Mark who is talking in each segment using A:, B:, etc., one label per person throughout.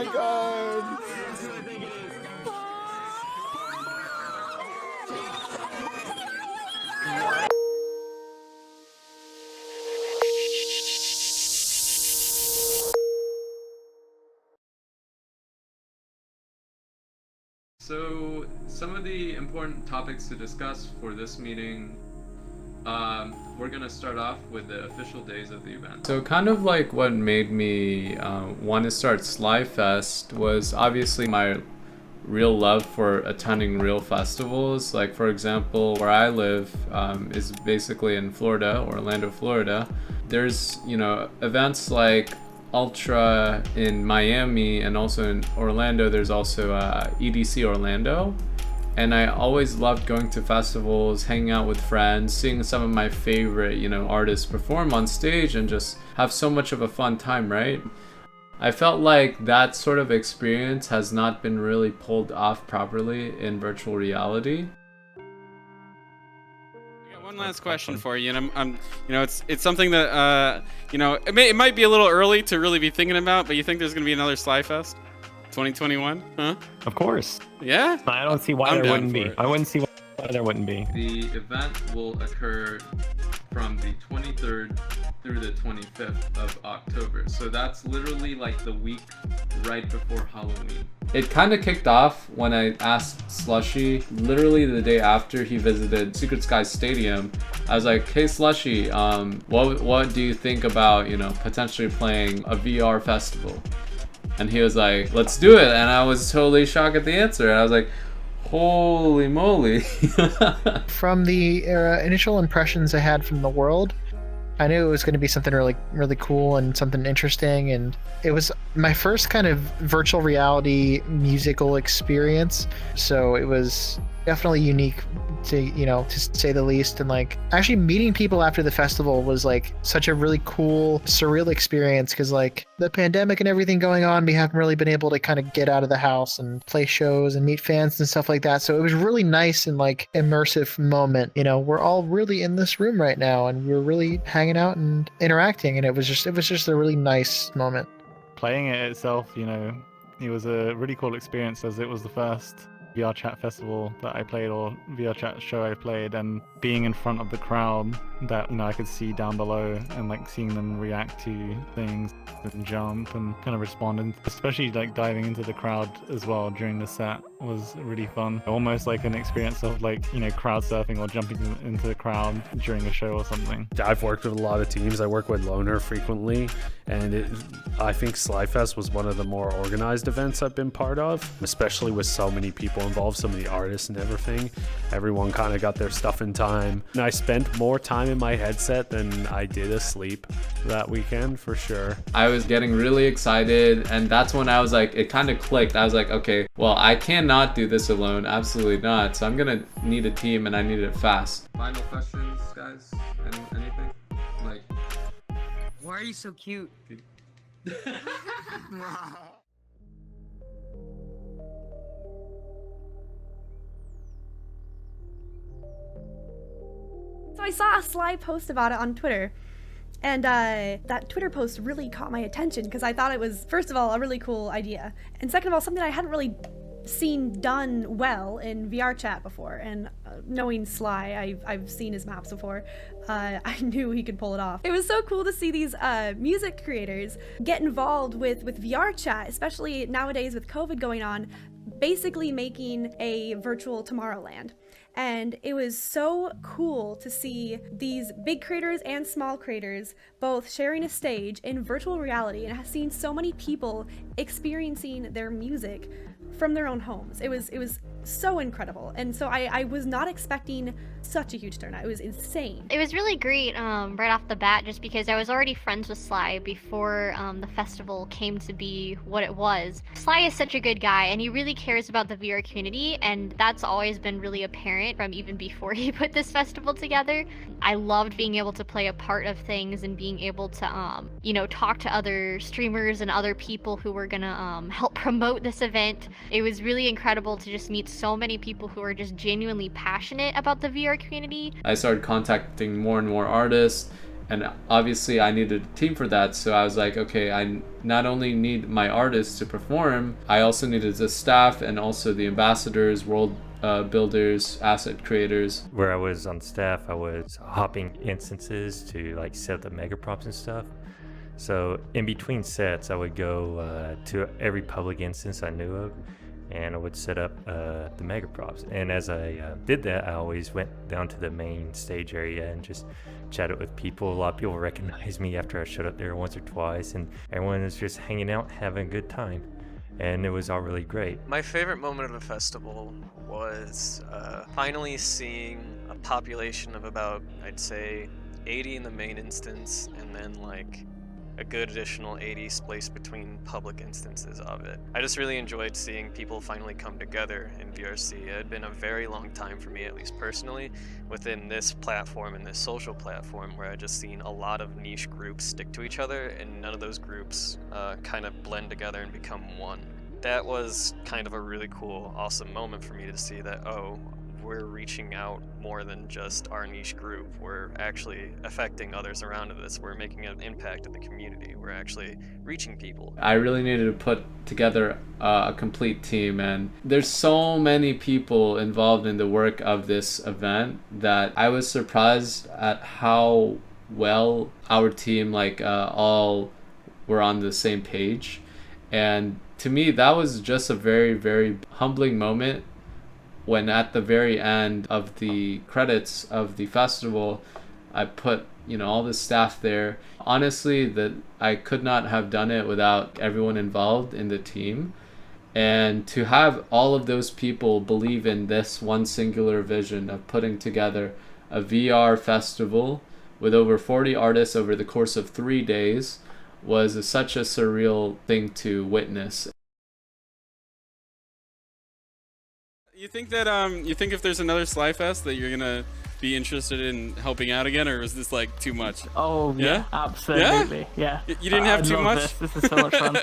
A: my god.
B: So some of the important topics to discuss for this meeting, we're gonna start off with the official days of the event. So kind of like what made me want to start Sly Fest was obviously my real love for attending real festivals. Like for example, where I live is basically in Florida, Orlando, Florida. There's, you know, events like Ultra in Miami, and also in Orlando there's also EDC Orlando. And I always loved going to festivals, hanging out with friends, seeing some of my favorite, you know, artists perform on stage and just have so much of a fun time, right? I felt like that sort of experience has not been really pulled off properly in virtual reality.
C: One last question for you, and I'm you know, it's something that you know, it might be a little early to really be thinking about, but you think there's gonna be another Sly Fest 2021? Huh?
D: Of course.
C: Yeah.
D: I don't see why there wouldn't be. I wouldn't see why there wouldn't be.
B: The event will occur from the 23rd through the 25th of October. So that's literally like the week right before Halloween. It kind of kicked off when I asked Slushy, literally the day after he visited Secret Sky Stadium. I was like, hey Slushy, what do you think about, you know, potentially playing a VR festival? And he was like, let's do it. And I was totally shocked at the answer. I was like, holy moly.
E: From the initial impressions I had from the world, I knew it was going to be something really, really cool and something interesting. And it was my first kind of virtual reality musical experience. So it was definitely unique to say the least. And like actually meeting people after the festival was like such a really cool, surreal experience, because like the pandemic and everything going on, we haven't really been able to kind of get out of the house and play shows and meet fans and stuff like that. So it was really nice and like immersive moment. You know, we're all really in this room right now and we're really hanging out and interacting, and it was just a really nice moment.
D: Playing it itself, you know, it was a really cool experience, as it was the first VR chat festival that I played, or VR chat show I played, and being in front of the crowd that, you know, I could see down below, and like seeing them react to things and jump and kind of respond, and especially like diving into the crowd as well during the set was really fun. Almost like an experience of like, you know, crowd surfing or jumping into the crowd during a show or something.
A: I've worked with a lot of teams. I work with Loner frequently, and I think Sly Fest was one of the more organized events I've been part of, especially with so many people involved, so many artists and everything. Everyone kind of got their stuff in time. And I spent more time in my headset than I did asleep that weekend, for sure. I was getting really excited, and that's when I was like, it kind of clicked. I was like, okay, well, I cannot do this alone. Absolutely not. So I'm gonna need a team, and I need it fast. Final questions, guys? Anything? Like,
F: why are you so cute?
G: So I saw a Sly post about it on Twitter, and that Twitter post really caught my attention because I thought it was, first of all, a really cool idea, and second of all, something I hadn't really seen done well in VR chat before. And knowing Sly, I've seen his maps before. I knew he could pull it off. It was so cool to see these music creators get involved with VR chat, especially nowadays with COVID going on, basically making a virtual Tomorrowland. And it was so cool to see these big creators and small creators both sharing a stage in virtual reality, and seeing so many people experiencing their music from their own homes. It was so incredible, and so I was not expecting such a huge turnout. It was insane.
H: It was really great right off the bat, just because I was already friends with Sly before the festival came to be what it was. Sly is such a good guy, and he really cares about the VR community, and that's always been really apparent from even before he put this festival together. I loved being able to play a part of things and being able to you know, talk to other streamers and other people who were gonna help promote this event. It was really incredible to just meet so many people who are just genuinely passionate about the VR community.
B: I started contacting more and more artists, And obviously I needed a team for that, so I was like, okay, I not only need my artists to perform, I also needed the staff and also the ambassadors, world builders, asset creators.
I: Where I was on staff, I was hopping instances to like set up the mega props and stuff. So in between sets, I would go to every public instance I knew of, and I would set up the mega props. And as I did that, I always went down to the main stage area and just chatted with people. A lot of people recognized me after I showed up there once or twice, and everyone was just hanging out, having a good time. And it was all really great.
J: My favorite moment of the festival was finally seeing a population of about, I'd say, 80 in the main instance, and then like a good additional 80 spaced between public instances of it. I just really enjoyed seeing people finally come together in VRC. It had been a very long time for me, at least personally, within this platform and this social platform, where I just seen a lot of niche groups stick to each other, and none of those groups kind of blend together and become one. That was kind of a really cool, awesome moment for me to see that, oh, we're reaching out more than just our niche group. We're actually affecting others around us. We're making an impact in the community. We're actually reaching people.
B: I really needed to put together a complete team, and there's so many people involved in the work of this event that I was surprised at how well our team all were on the same page. And to me, that was just a very, very humbling moment when at the very end of the credits of the festival, I put, all the staff there. Honestly, that I could not have done it without everyone involved in the team. And to have all of those people believe in this one singular vision of putting together a VR festival with over 40 artists over the course of 3 days was such a surreal thing to witness.
C: You think that you think if there's another Sly Fest that you're gonna be interested in helping out again, or is this like too much?
K: Oh yeah, absolutely. Yeah.
C: You didn't have too much.
K: This is so much fun.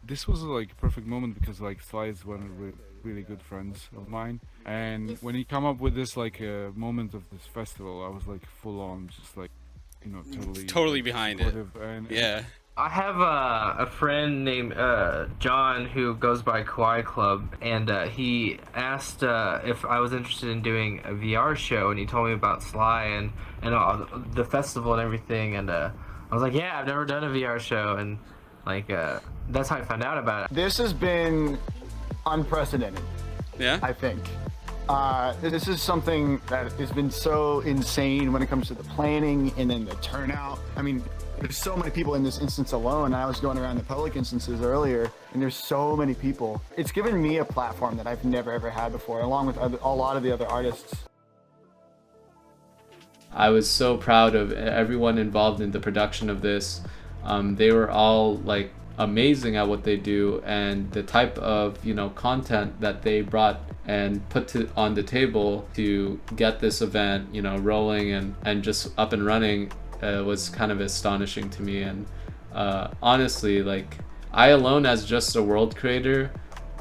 L: This was like a perfect moment because like Sly is one of the really good friends of mine, and when he come up with this like moment of this festival, I was like full on, just like
C: totally behind it. Yeah.
M: I have a friend named John who goes by Kawaii Club, and he asked if I was interested in doing a VR show, and he told me about Sly and the festival and everything, and I was like, yeah, I've never done a VR show, and like that's how I found out about it.
N: This has been unprecedented.
C: Yeah.
N: I think. This is something that has been so insane when it comes to the planning and then the turnout. I mean, there's so many people in this instance alone. I was going around the public instances earlier, and there's so many people. It's given me a platform that I've never ever had before, along with a lot of the other artists.
B: I was so proud of everyone involved in the production of this. They were all like amazing at what they do, and the type of content that they brought and put on the table to get this event rolling and just up and running was kind of astonishing to me. And honestly, like I alone as just a world creator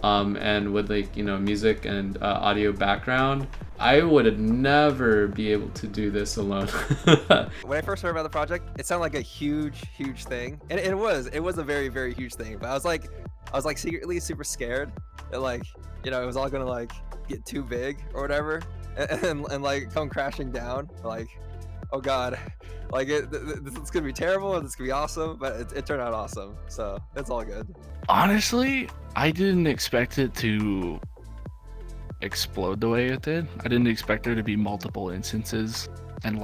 B: and with music and audio background, I would never be able to do this alone.
O: When I first heard about the project, it sounded like a huge thing, and it was a very, very huge thing. But I was like secretly super scared that it was all gonna get too big or whatever, and come crashing down. Oh god, this is gonna be terrible and it's gonna be awesome, but it turned out awesome, so it's all good.
P: Honestly, I didn't expect it to explode the way it did. I didn't expect there to be multiple instances and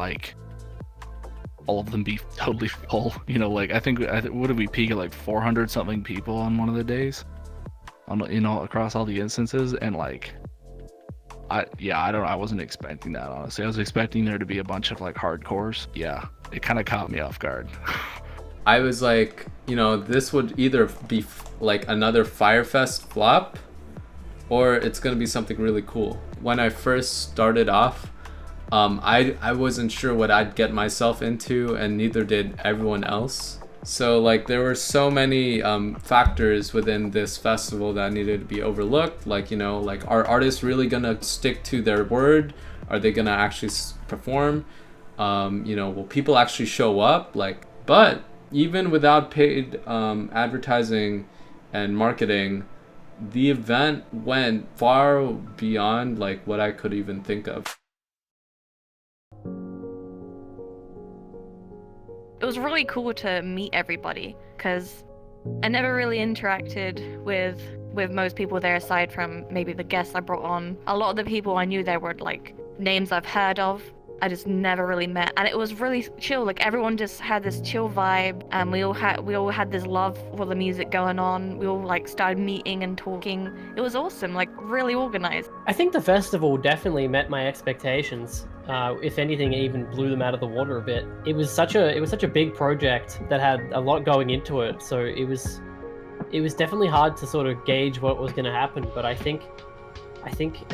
P: all of them be totally full. I think what did we peak at 400 something people on one of the days, across all the instances, and I wasn't expecting that, honestly. I was expecting there to be a bunch of hardcores. Yeah, it kind of caught me off guard.
B: I was like, this would either be another Firefest flop, or it's gonna be something really cool. When I first started off, I wasn't sure what I'd get myself into, and neither did everyone else. So there were so many factors within this festival that needed to be overlooked. Are artists really gonna stick to their word? Are they gonna actually perform? Will people actually show up? But even without paid advertising and marketing, the event went far beyond what I could even think of.
Q: It was really cool to meet everybody because I never really interacted with most people there aside from maybe the guests I brought on. A lot of the people I knew there were names I've heard of. I just never really met, and it was really chill. Everyone just had this chill vibe, and we all had this love for the music going on. We all started meeting and talking. It was awesome, really organized.
R: I think the festival definitely met my expectations. If anything, it even blew them out of the water a bit. It was such a big project that had a lot going into it, so it was definitely hard to sort of gauge what was going to happen. But I think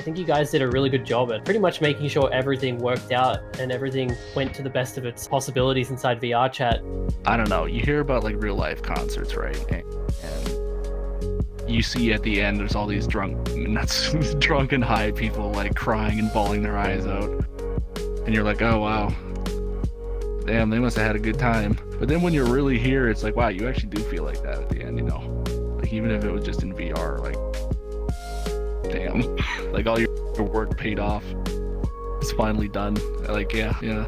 R: you guys did a really good job at pretty much making sure everything worked out and everything went to the best of its possibilities inside VR chat.
P: I don't know. You hear about real life concerts, right? And you see at the end there's all these drunk and high people crying and bawling their eyes out, and you're like, oh wow, damn, they must have had a good time. But then when you're really here, it's wow, you actually do feel like that at the end, even if it was just in VR, damn, all your work paid off. It's finally done. Yeah.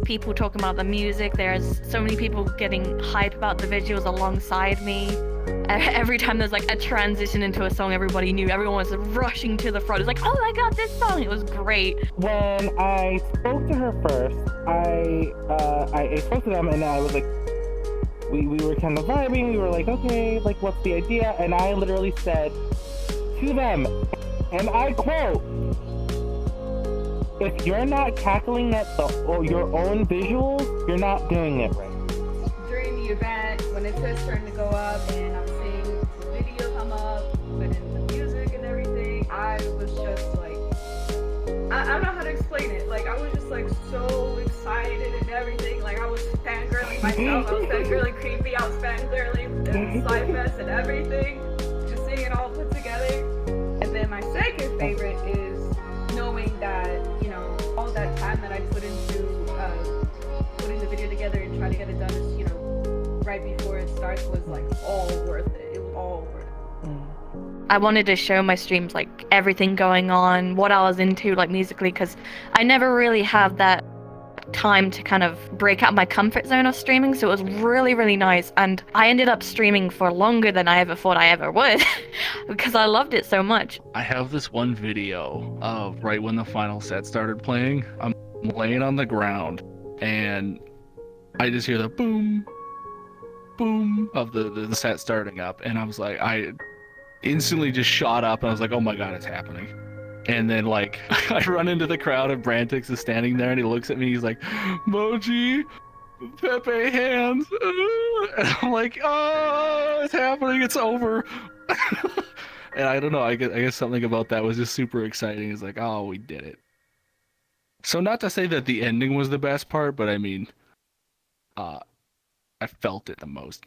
Q: People talking about the music. There's so many people getting hype about the visuals alongside me. Every time there's a transition into a song everybody knew, everyone was rushing to the front. It's oh my god, this song! It was great.
S: When I spoke to her first, I spoke to them and I was we were kind of vibing. We were okay, what's the idea? And I literally said to them, and I quote, if you're not cackling at your own visuals, you're not doing it right.
T: During the event, when it was starting to go up and I was seeing the video come up, but in the music and everything, I was just I don't know how to explain it. I was just so excited and everything. I was fangirling myself, I was fangirling creepy, I was fangirling the Sly Fest and everything. Just seeing it all put together. And then my second favorite is knowing that, all that time that I put into putting the video together and trying to get it done, right before it starts was all worth it. It was all worth it.
Q: I wanted to show my streams everything going on, what I was into musically, because I never really have that time to kind of break out my comfort zone of streaming, so it was really, really nice. And I ended up streaming for longer than I ever thought I ever would because I loved it so much.
P: I have this one video of right when the final set started playing. I'm laying on the ground and I just hear the boom, boom of the set starting up, and I was I instantly just shot up and I was oh my god, it's happening. And then I run into the crowd and Brantix is standing there and he looks at me, he's Moji, Pepe hands, and I'm oh, it's happening, it's over. And I don't know, I guess something about that was just super exciting. It's oh, we did it. So not to say that the ending was the best part, but I mean, I felt it the most,